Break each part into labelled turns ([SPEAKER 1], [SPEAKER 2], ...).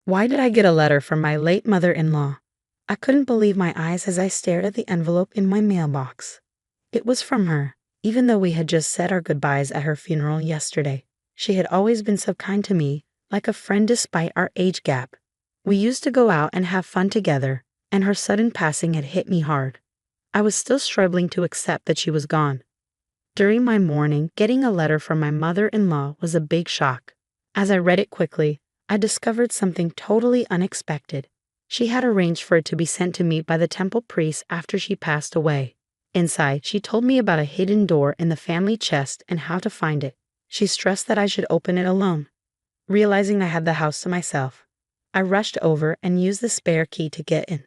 [SPEAKER 1] Why did I get a letter from my late mother-in-law? I couldn't believe my eyes as I stared at the envelope in my mailbox. It was from her, even though we had just said our goodbyes at her funeral yesterday. She had always been so kind to me, like a friend despite our age gap. We used to go out and have fun together, and her sudden passing had hit me hard. I was still struggling to accept that she was gone. During my mourning, getting a letter from my mother-in-law was a big shock. As I read it quickly, I discovered something totally unexpected. She had arranged for it to be sent to me by the temple priest after she passed away. Inside, she told me about a hidden door in the family chest and how to find it. She stressed that I should open it alone. Realizing I had the house to myself, I rushed over and used the spare key to get in.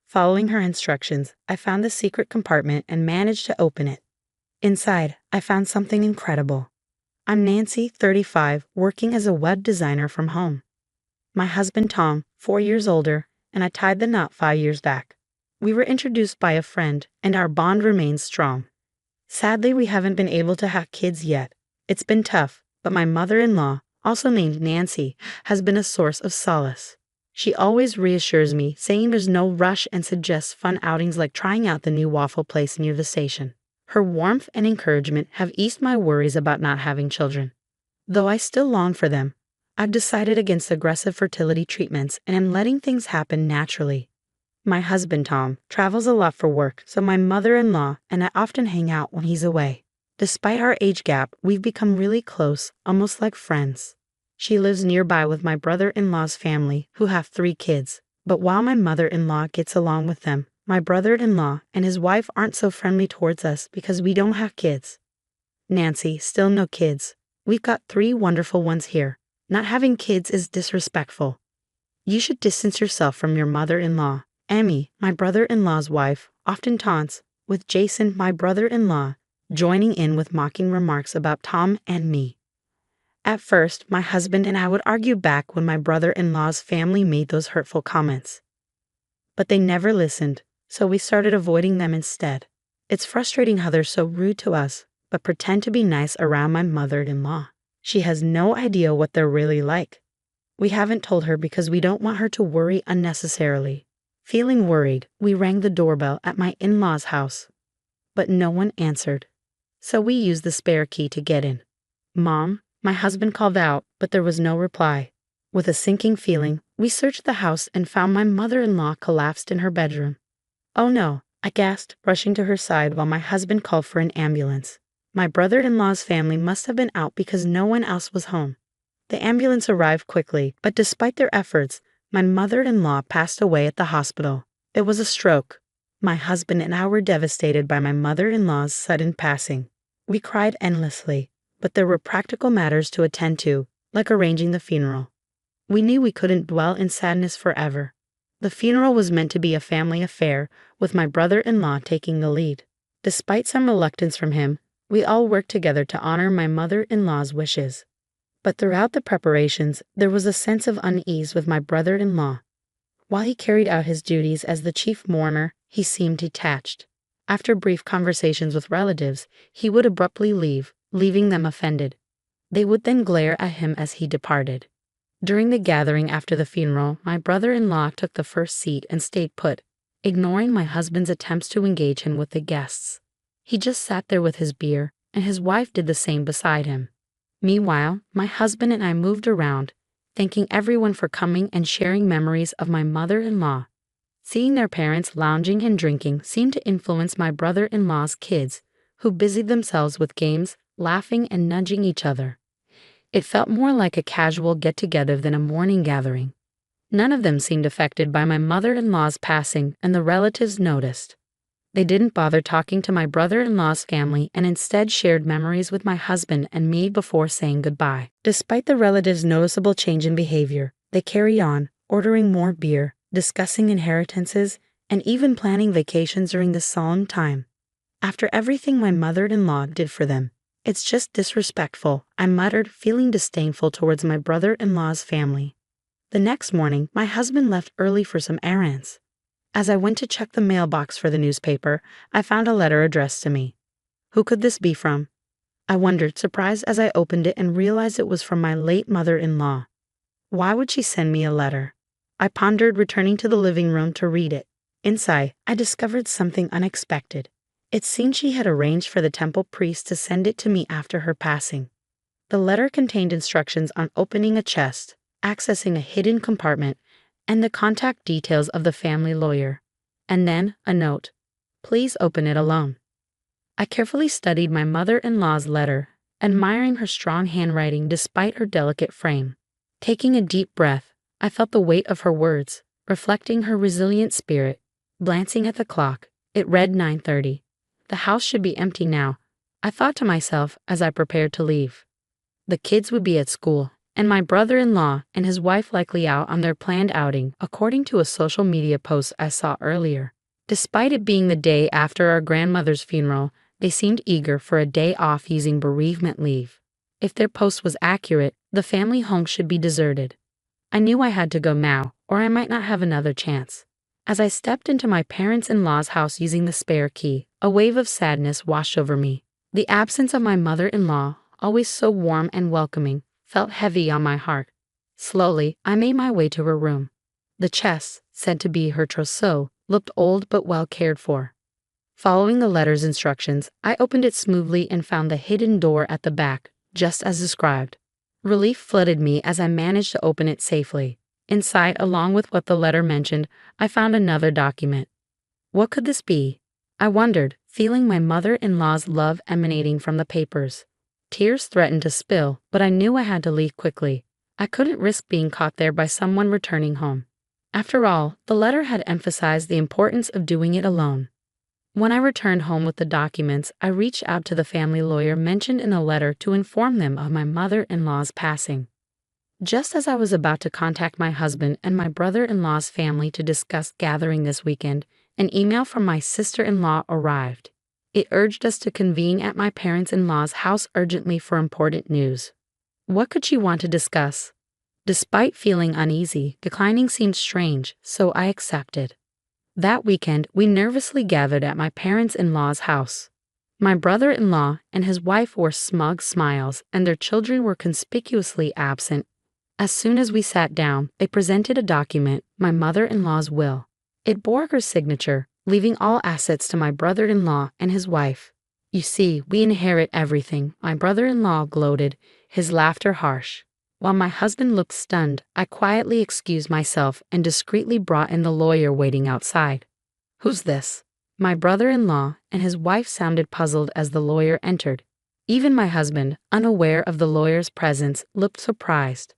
[SPEAKER 1] Following her instructions, I found the secret compartment and managed to open it. Inside, I found something incredible. I'm Nancy, 35, working as a web designer from home. My husband Tom, 4 years older, and I tied the knot 5 years back. We were introduced by a friend, and our bond remains strong. Sadly, we haven't been able to have kids yet. It's been tough, but my mother-in-law, also named Nancy, has been a source of solace. She always reassures me, saying there's no rush and suggests fun outings like trying out the new waffle place near the station. Her warmth and encouragement have eased my worries about not having children. Though I still long for them, I've decided against aggressive fertility treatments and am letting things happen naturally. My husband Tom travels a lot for work, so my mother-in-law and I often hang out when he's away. Despite our age gap, we've become really close, almost like friends. She lives nearby with my brother-in-law's family, who have 3 kids. But while my mother-in-law gets along with them, my brother-in-law and his wife aren't so friendly towards us because we don't have kids. Nancy, still no kids. We've got 3 wonderful ones here. Not having kids is disrespectful. You should distance yourself from your mother-in-law. Amy, my brother-in-law's wife, often taunts, with Jason, my brother-in-law, joining in with mocking remarks about Tom and me. At first, my husband and I would argue back when my brother-in-law's family made those hurtful comments. But they never listened, so we started avoiding them instead. It's frustrating how they're so rude to us, but pretend to be nice around my mother-in-law. She has no idea what they're really like. We haven't told her because we don't want her to worry unnecessarily. Feeling worried, we rang the doorbell at my in-laws' house. But no one answered. So we used the spare key to get in. "Mom," my husband called out, but there was no reply. With a sinking feeling, we searched the house and found my mother-in-law collapsed in her bedroom. "Oh no," I gasped, rushing to her side while my husband called for an ambulance. My brother-in-law's family must have been out because no one else was home. The ambulance arrived quickly, but despite their efforts, my mother-in-law passed away at the hospital. It was a stroke. My husband and I were devastated by my mother-in-law's sudden passing. We cried endlessly, but there were practical matters to attend to, like arranging the funeral. We knew we couldn't dwell in sadness forever. The funeral was meant to be a family affair, with my brother-in-law taking the lead. Despite some reluctance from him, we all worked together to honor my mother-in-law's wishes. But throughout the preparations, there was a sense of unease with my brother-in-law. While he carried out his duties as the chief mourner, he seemed detached. After brief conversations with relatives, he would abruptly leave, leaving them offended. They would then glare at him as he departed. During the gathering after the funeral, my brother-in-law took the first seat and stayed put, ignoring my husband's attempts to engage him with the guests. He just sat there with his beer, and his wife did the same beside him. Meanwhile, my husband and I moved around, thanking everyone for coming and sharing memories of my mother-in-law. Seeing their parents lounging and drinking seemed to influence my brother-in-law's kids, who busied themselves with games, laughing and nudging each other. It felt more like a casual get-together than a mourning gathering. None of them seemed affected by my mother-in-law's passing, and the relatives noticed. They didn't bother talking to my brother-in-law's family and instead shared memories with my husband and me before saying goodbye. Despite the relatives' noticeable change in behavior, they carried on, ordering more beer, discussing inheritances, and even planning vacations during this solemn time. After everything my mother-in-law did for them, "It's just disrespectful," I muttered, feeling disdainful towards my brother-in-law's family. The next morning, my husband left early for some errands. As I went to check the mailbox for the newspaper, I found a letter addressed to me. Who could this be from? I wondered, surprised as I opened it and realized it was from my late mother-in-law. Why would she send me a letter? I pondered, returning to the living room to read it. Inside, I discovered something unexpected. It seemed she had arranged for the temple priest to send it to me after her passing. The letter contained instructions on opening a chest, accessing a hidden compartment, and the contact details of the family lawyer. And then a note. Please open it alone. I carefully studied my mother-in-law's letter, admiring her strong handwriting despite her delicate frame. Taking a deep breath, I felt the weight of her words, reflecting her resilient spirit. Glancing at the clock, it read 9:30. The house should be empty now, I thought to myself as I prepared to leave. The kids would be at school, and my brother-in-law and his wife likely out on their planned outing, according to a social media post I saw earlier. Despite it being the day after our grandmother's funeral, they seemed eager for a day off using bereavement leave. If their post was accurate, the family home should be deserted. I knew I had to go now, or I might not have another chance. As I stepped into my parents-in-law's house using the spare key, a wave of sadness washed over me. The absence of my mother-in-law, always so warm and welcoming, felt heavy on my heart. Slowly, I made my way to her room. The chest, said to be her trousseau, looked old but well cared for. Following the letter's instructions, I opened it smoothly and found the hidden door at the back, just as described. Relief flooded me as I managed to open it safely. Inside, along with what the letter mentioned, I found another document. What could this be? I wondered, feeling my mother-in-law's love emanating from the papers. Tears threatened to spill, but I knew I had to leave quickly. I couldn't risk being caught there by someone returning home. After all, the letter had emphasized the importance of doing it alone. When I returned home with the documents, I reached out to the family lawyer mentioned in the letter to inform them of my mother-in-law's passing. Just as I was about to contact my husband and my brother-in-law's family to discuss gathering this weekend, an email from my sister-in-law arrived. It urged us to convene at my parents-in-law's house urgently for important news. What could she want to discuss? Despite feeling uneasy, declining seemed strange, so I accepted. That weekend, we nervously gathered at my parents-in-law's house. My brother-in-law and his wife wore smug smiles, and their children were conspicuously absent. As soon as we sat down, they presented a document, my mother-in-law's will. It bore her signature, leaving all assets to my brother-in-law and his wife. You see, we inherit everything, my brother-in-law gloated, his laughter harsh. While my husband looked stunned, I quietly excused myself and discreetly brought in the lawyer waiting outside. Who's this? My brother-in-law and his wife sounded puzzled as the lawyer entered. Even my husband, unaware of the lawyer's presence, looked surprised.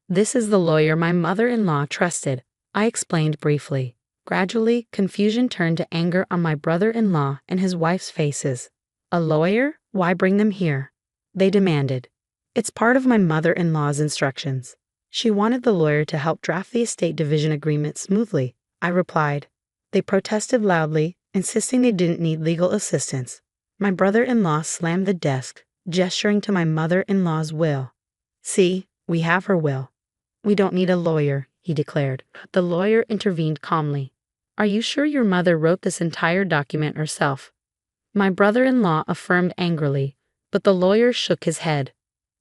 [SPEAKER 1] This is the lawyer my mother-in-law trusted, I explained briefly. Gradually, confusion turned to anger on my brother-in-law and his wife's faces. A lawyer? Why bring them here? They demanded. It's part of my mother-in-law's instructions. She wanted the lawyer to help draft the estate division agreement smoothly, I replied. They protested loudly, insisting they didn't need legal assistance. My brother-in-law slammed the desk, gesturing to my mother-in-law's will. See, we have her will. We don't need a lawyer, he declared. The lawyer intervened calmly. Are you sure your mother wrote this entire document herself? My brother-in-law affirmed angrily, but the lawyer shook his head.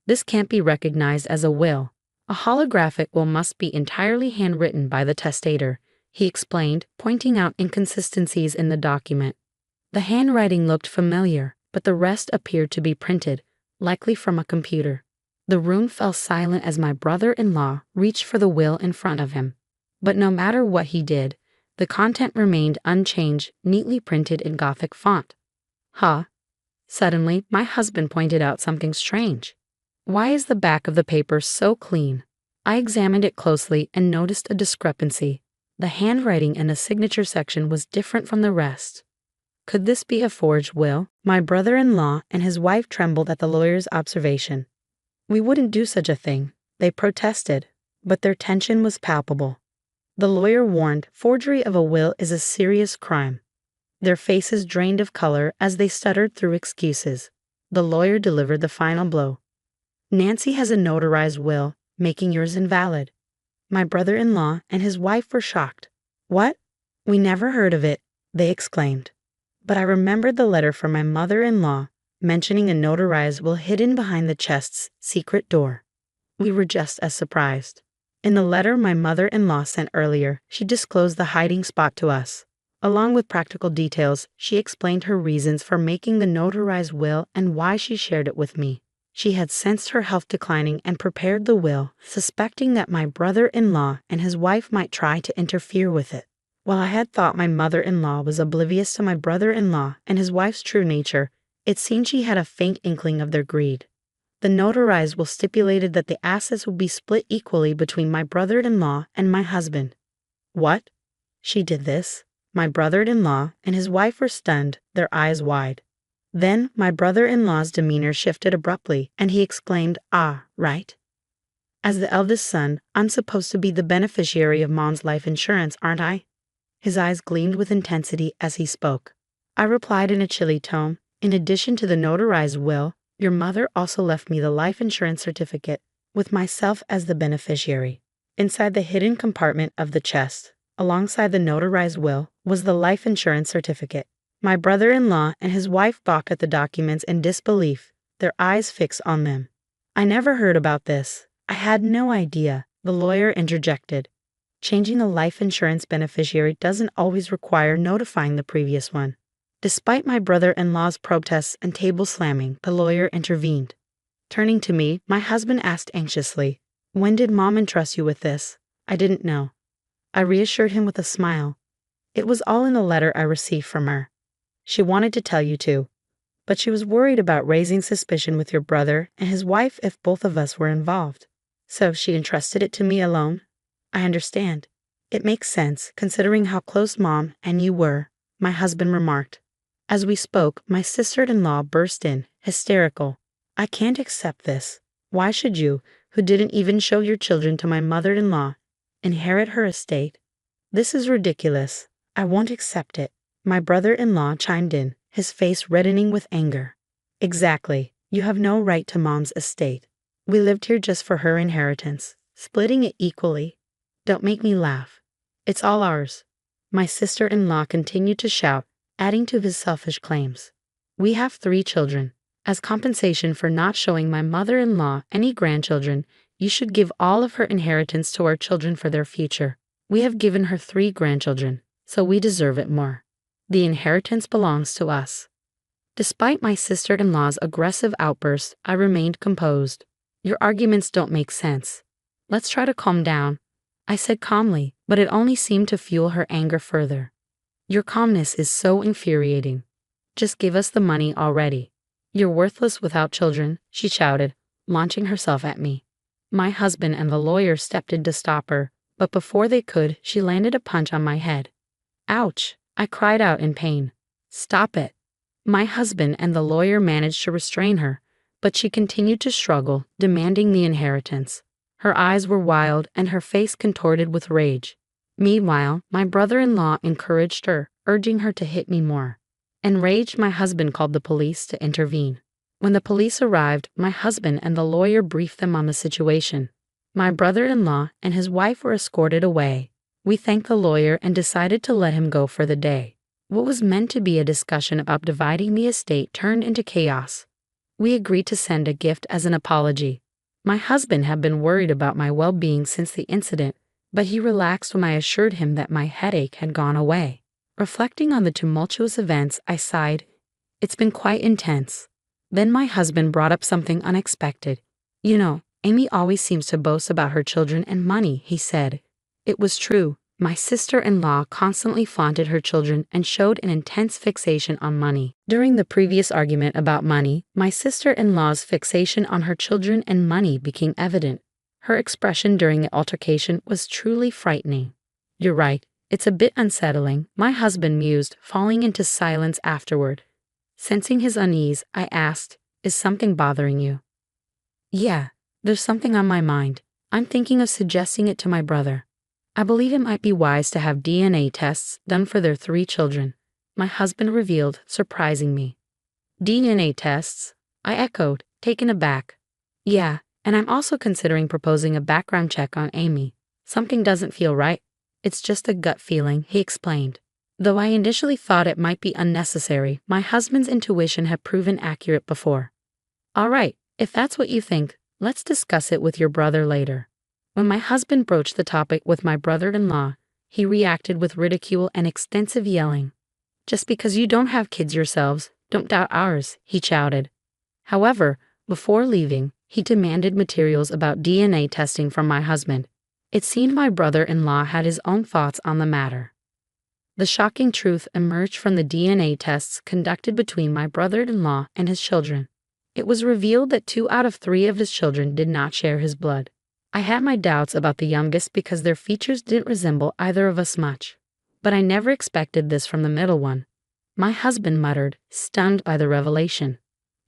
[SPEAKER 1] This can't be recognized as a will. A holographic will must be entirely handwritten by the testator, he explained, pointing out inconsistencies in the document. The handwriting looked familiar, but the rest appeared to be printed, likely from a computer. The room fell silent as my brother-in-law reached for the will in front of him. But no matter what he did, the content remained unchanged, neatly printed in Gothic font. Huh? Suddenly, my husband pointed out something strange. Why is the back of the paper so clean? I examined it closely and noticed a discrepancy. The handwriting in the signature section was different from the rest. Could this be a forged will? My brother-in-law and his wife trembled at the lawyer's observation. We wouldn't do such a thing, they protested, but their tension was palpable. The lawyer warned forgery of a will is a serious crime. Their faces drained of color as they stuttered through excuses. The lawyer delivered the final blow. Nancy has a notarized will, making yours invalid. My brother-in-law and his wife were shocked. What? We never heard of it, they exclaimed. But I remembered the letter from my mother-in-law, mentioning a notarized will hidden behind the chest's secret door. We were just as surprised. In the letter my mother-in-law sent earlier, she disclosed the hiding spot to us. Along with practical details, she explained her reasons for making the notarized will and why she shared it with me. She had sensed her health declining and prepared the will, suspecting that my brother-in-law and his wife might try to interfere with it. While I had thought my mother-in-law was oblivious to my brother-in-law and his wife's true nature, it seemed she had a faint inkling of their greed. The notarized will stipulated that the assets would be split equally between my brother-in-law and my husband. What? She did this? My brother-in-law and his wife were stunned, their eyes wide. Then my brother-in-law's demeanor shifted abruptly, and he exclaimed, "Ah, right. As the eldest son, I'm supposed to be the beneficiary of Mom's life insurance, aren't I?" His eyes gleamed with intensity as he spoke. I replied in a chilly tone, "In addition to the notarized will, your mother also left me the life insurance certificate, with myself as the beneficiary." Inside the hidden compartment of the chest, alongside the notarized will, was the life insurance certificate. My brother-in-law and his wife balked at the documents in disbelief, their eyes fixed on them. "I never heard about this. I had no idea," the lawyer interjected. "Changing a life insurance beneficiary doesn't always require notifying the previous one." Despite my brother-in-law's protests and table slamming, the lawyer intervened. Turning to me, my husband asked anxiously, "When did Mom entrust you with this?" "I didn't know." I reassured him with a smile. "It was all in the letter I received from her. She wanted to tell you too, but she was worried about raising suspicion with your brother and his wife if both of us were involved. So she entrusted it to me alone." "I understand. It makes sense, considering how close Mom and you were," my husband remarked. As we spoke, my sister-in-law burst in, hysterical. "I can't accept this. Why should you, who didn't even show your children to my mother-in-law, inherit her estate? This is ridiculous. I won't accept it." My brother-in-law chimed in, his face reddening with anger. "Exactly. You have no right to Mom's estate. We lived here just for her inheritance. Splitting it equally. Don't make me laugh. It's all ours." My sister-in-law continued to shout, adding to his selfish claims. "We have 3 children. As compensation for not showing my mother-in-law any grandchildren, you should give all of her inheritance to our children for their future. We have given her 3 grandchildren, so we deserve it more. The inheritance belongs to us." Despite my sister-in-law's aggressive outburst, I remained composed. "Your arguments don't make sense. Let's try to calm down," I said calmly, but it only seemed to fuel her anger further. "Your calmness is so infuriating. Just give us the money already. You're worthless without children," she shouted, launching herself at me. My husband and the lawyer stepped in to stop her, but before they could, she landed a punch on my head. "Ouch!" I cried out in pain. "Stop it." My husband and the lawyer managed to restrain her, but she continued to struggle, demanding the inheritance. Her eyes were wild and her face contorted with rage. Meanwhile, my brother-in-law encouraged her, urging her to hit me more. Enraged, my husband called the police to intervene. When the police arrived, my husband and the lawyer briefed them on the situation. My brother-in-law and his wife were escorted away. We thanked the lawyer and decided to let him go for the day. What was meant to be a discussion about dividing the estate turned into chaos. We agreed to send a gift as an apology. My husband had been worried about my well-being since the incident, but he relaxed when I assured him that my headache had gone away. Reflecting on the tumultuous events, I sighed. It's been quite intense. Then my husband brought up something unexpected. "You know, Amy always seems to boast about her children and money," he said. It was true. My sister-in-law constantly flaunted her children and showed an intense fixation on money. During the previous argument about money, my sister-in-law's fixation on her children and money became evident. Her expression during the altercation was truly frightening. "You're right. It's a bit unsettling," my husband mused, falling into silence afterward. Sensing his unease, I asked, "Is something bothering you?" "Yeah, there's something on my mind. I'm thinking of suggesting it to my brother. I believe it might be wise to have DNA tests done for their 3 children," my husband revealed, surprising me. "DNA tests?" I echoed, taken aback. "Yeah, and I'm also considering proposing a background check on Amy. Something doesn't feel right. It's just a gut feeling," he explained. Though I initially thought it might be unnecessary, my husband's intuition had proven accurate before. "All right, if that's what you think, let's discuss it with your brother later." When my husband broached the topic with my brother-in-law, he reacted with ridicule and extensive yelling. "Just because you don't have kids yourselves, don't doubt ours," he shouted. However, before leaving, he demanded materials about DNA testing from my husband. It seemed my brother-in-law had his own thoughts on the matter. The shocking truth emerged from the DNA tests conducted between my brother-in-law and his children. It was revealed that 2 out of 3 of his children did not share his blood. I had my doubts about the youngest because their features didn't resemble either of us much. But I never expected this from the middle one. My husband muttered, stunned by the revelation.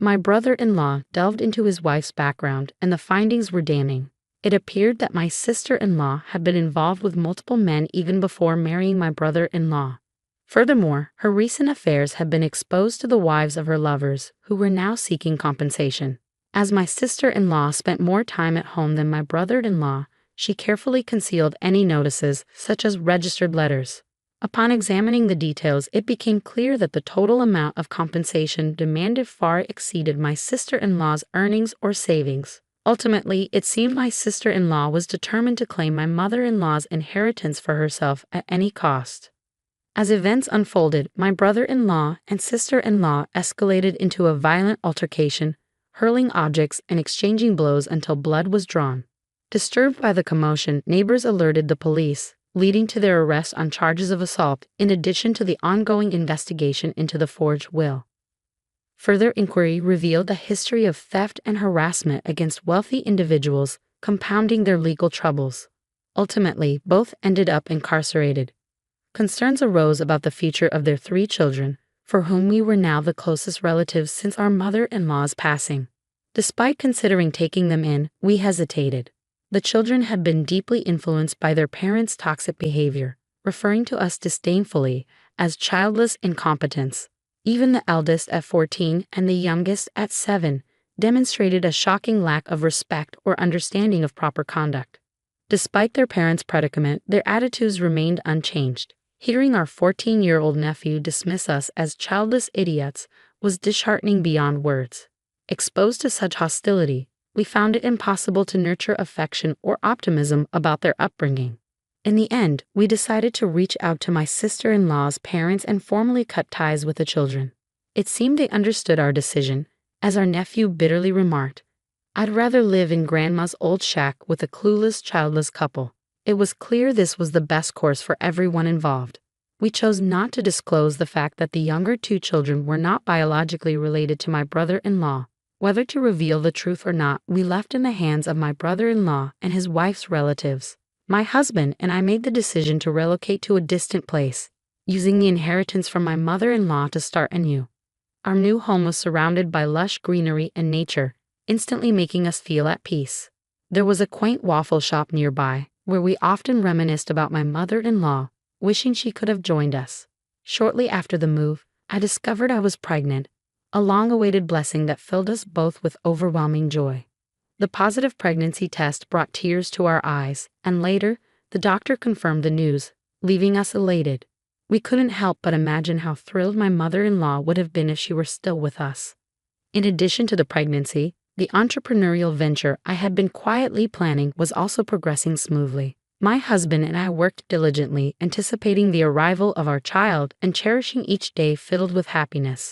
[SPEAKER 1] My brother-in-law delved into his wife's background, and the findings were damning. It appeared that my sister-in-law had been involved with multiple men even before marrying my brother-in-law. Furthermore, her recent affairs had been exposed to the wives of her lovers, who were now seeking compensation. As my sister-in-law spent more time at home than my brother-in-law, she carefully concealed any notices, such as registered letters. Upon examining the details, it became clear that the total amount of compensation demanded far exceeded my sister-in-law's earnings or savings. Ultimately, it seemed my sister-in-law was determined to claim my mother-in-law's inheritance for herself at any cost. As events unfolded, my brother-in-law and sister-in-law escalated into a violent altercation, hurling objects and exchanging blows until blood was drawn. Disturbed by the commotion, neighbors alerted the police, leading to their arrest on charges of assault, in addition to the ongoing investigation into the forged will. Further inquiry revealed a history of theft and harassment against wealthy individuals, compounding their legal troubles. Ultimately, both ended up incarcerated. Concerns arose about the future of their 3 children, for whom we were now the closest relatives since our mother-in-law's passing. Despite considering taking them in, we hesitated. The children had been deeply influenced by their parents' toxic behavior, referring to us disdainfully as childless incompetence. Even the eldest at 14 and the youngest at 7 demonstrated a shocking lack of respect or understanding of proper conduct. Despite their parents' predicament, their attitudes remained unchanged. Hearing our 14-year-old nephew dismiss us as childless idiots was disheartening beyond words. Exposed to such hostility, we found it impossible to nurture affection or optimism about their upbringing. In the end, we decided to reach out to my sister-in-law's parents and formally cut ties with the children. It seemed they understood our decision, as our nephew bitterly remarked, "I'd rather live in Grandma's old shack with a clueless, childless couple." It was clear this was the best course for everyone involved. We chose not to disclose the fact that the younger 2 children were not biologically related to my brother-in-law. Whether to reveal the truth or not, we left in the hands of my brother-in-law and his wife's relatives. My husband and I made the decision to relocate to a distant place, using the inheritance from my mother-in-law to start anew. Our new home was surrounded by lush greenery and nature, instantly making us feel at peace. There was a quaint waffle shop nearby, where we often reminisced about my mother-in-law, wishing she could have joined us. Shortly after the move, I discovered I was pregnant, a long-awaited blessing that filled us both with overwhelming joy. The positive pregnancy test brought tears to our eyes, and later, the doctor confirmed the news, leaving us elated. We couldn't help but imagine how thrilled my mother-in-law would have been if she were still with us. In addition to the pregnancy, the entrepreneurial venture I had been quietly planning was also progressing smoothly. My husband and I worked diligently, anticipating the arrival of our child and cherishing each day filled with happiness.